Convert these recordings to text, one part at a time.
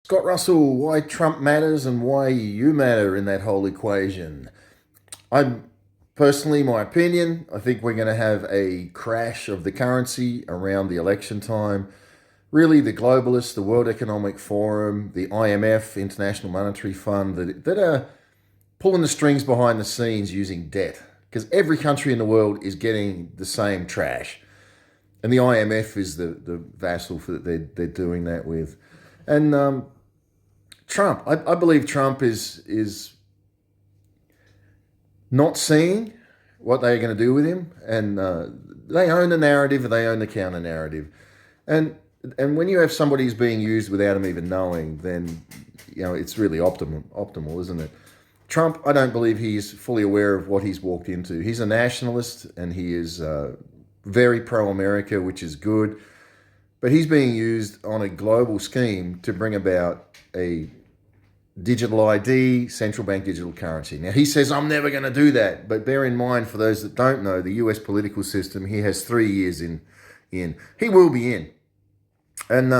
Scott Russell, why Trump matters and why you matter in that whole equation. I'm personally, my opinion, I think we're going to have a crash of the currency around the election time. Really, the globalists, the World Economic Forum, the IMF, International Monetary Fund, that are pulling the strings behind the scenes using debt. Because every country in the world is getting the same trash. And the IMF is the vassal that they're doing that with. And Trump, I believe Trump is not seeing what they're going to do with him, and they own the narrative, they own the counter narrative, and and when you have somebody who's being used without him even knowing, then it's really optimal, isn't it? Trump, I don't believe he's fully aware of what he's walked into. He's a nationalist, and he is very pro-America, which is good, but he's being used on a global scheme to bring about a digital ID, central bank digital currency. Now, he says, I'm never going to do that. But bear in mind, for those that don't know, the US political system, he has 3 years in. He will be in. And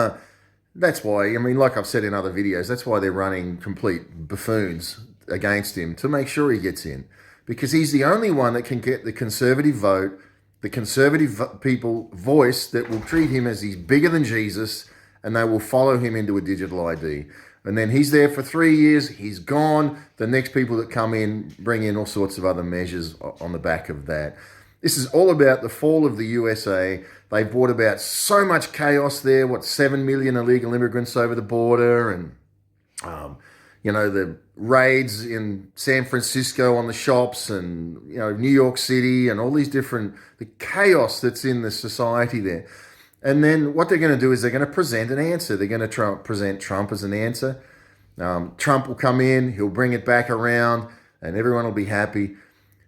that's why, I mean, like I've said in other videos, that's why they're running complete buffoons against him to make sure he gets in. Because he's the only one that can get the conservative vote, the conservative people voice that will treat him as he's bigger than Jesus, and they will follow him into a digital ID. And then he's there for 3 years, he's gone. The next people that come in bring in all sorts of other measures on the back of that. This is all about the fall of the USA. They brought about so much chaos there. 7 million illegal immigrants over the border, and the raids in San Francisco on the shops, and New York City, and all these the chaos that's in the society there. And then what they're going to do is they're going to present an answer. They're going to present Trump as an answer. Trump will come in, he'll bring it back around, and everyone will be happy.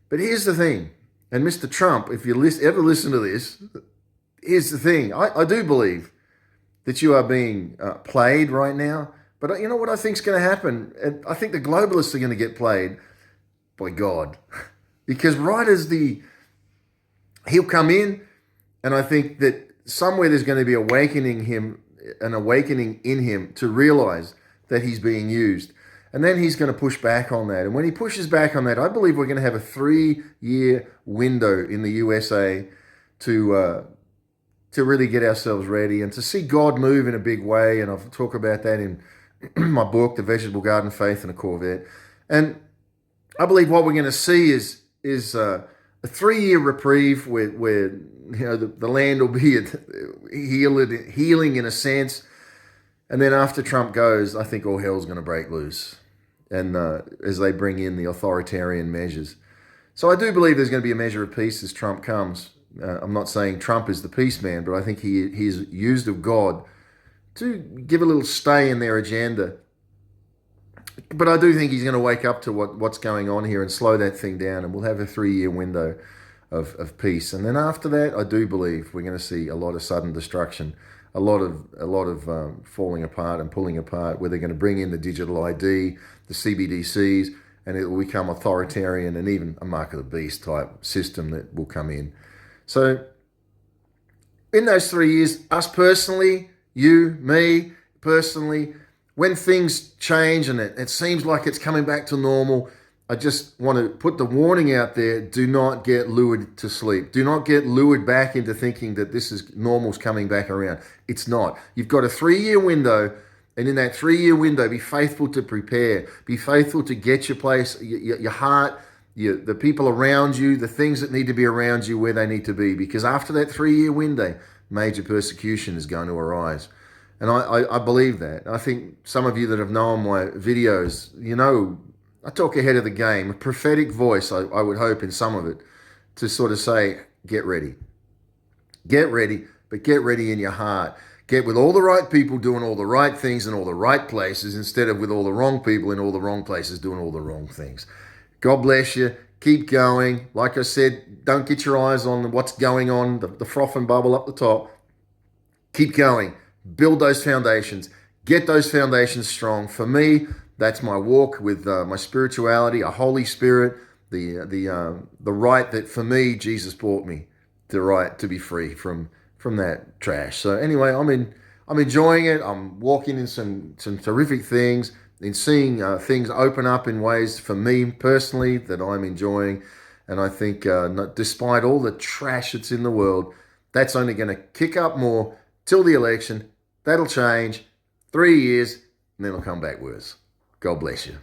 But here's the thing, and Mr. Trump, if you ever listen to this, here's the thing. I do believe that you are being played right now. But you know what I think is going to happen? And I think the globalists are going to get played by God. Because right as he'll come in, and I think that somewhere there's going to be an awakening in him to realize that he's being used. And then he's going to push back on that. And when he pushes back on that, I believe we're going to have a 3-year window in the USA to really get ourselves ready and to see God move in a big way. And I'll talk about that in my book, The Vegetable Garden, Faith and a Corvette. And I believe what we're going to see is a 3-year reprieve where the land will be healing in a sense. And then after Trump goes, I think all hell's going to break loose, and as they bring in the authoritarian measures. So I do believe there's going to be a measure of peace as Trump comes. I'm not saying Trump is the peace man, but I think he's used of God to give a little stay in their agenda. But I do think he's going to wake up to what's going on here and slow that thing down, and we'll have a 3-year window of peace. And then after that, I do believe we're going to see a lot of sudden destruction, a lot of falling apart and pulling apart, where they're going to bring in the digital ID, the CBDCs, and it will become authoritarian and even a mark of the beast type system that will come in. So in those 3 years, us personally, you, me personally, when things change and it seems like it's coming back to normal, I just want to put the warning out there: do not get lured to sleep. Do not get lured back into thinking that this is normal's coming back around. It's not. You've got a 3-year window, and in that 3-year window, be faithful to prepare. Be faithful to get your place, your heart, the people around you, the things that need to be around you where they need to be. Because after that 3-year window, major persecution is going to arise. And I believe that. I think some of you that have known my videos, I talk ahead of the game, a prophetic voice, I would hope in some of it, to sort of say, get ready. Get ready, but get ready in your heart. Get with all the right people doing all the right things in all the right places, instead of with all the wrong people in all the wrong places doing all the wrong things. God bless you. Keep going. Like I said, don't get your eyes on what's going on, the froth and bubble up the top. Keep going. Build those foundations. Get those foundations strong. For me, that's my walk with my spirituality, a Holy Spirit, the right that for me Jesus bought me, the right to be free from that trash. So anyway, I'm enjoying it. I'm walking in some terrific things, in seeing things open up in ways for me personally that I'm enjoying. And I think, despite all the trash that's in the world, that's only going to kick up more till the election. That'll change. 3 years, and then it'll come back worse. God bless you.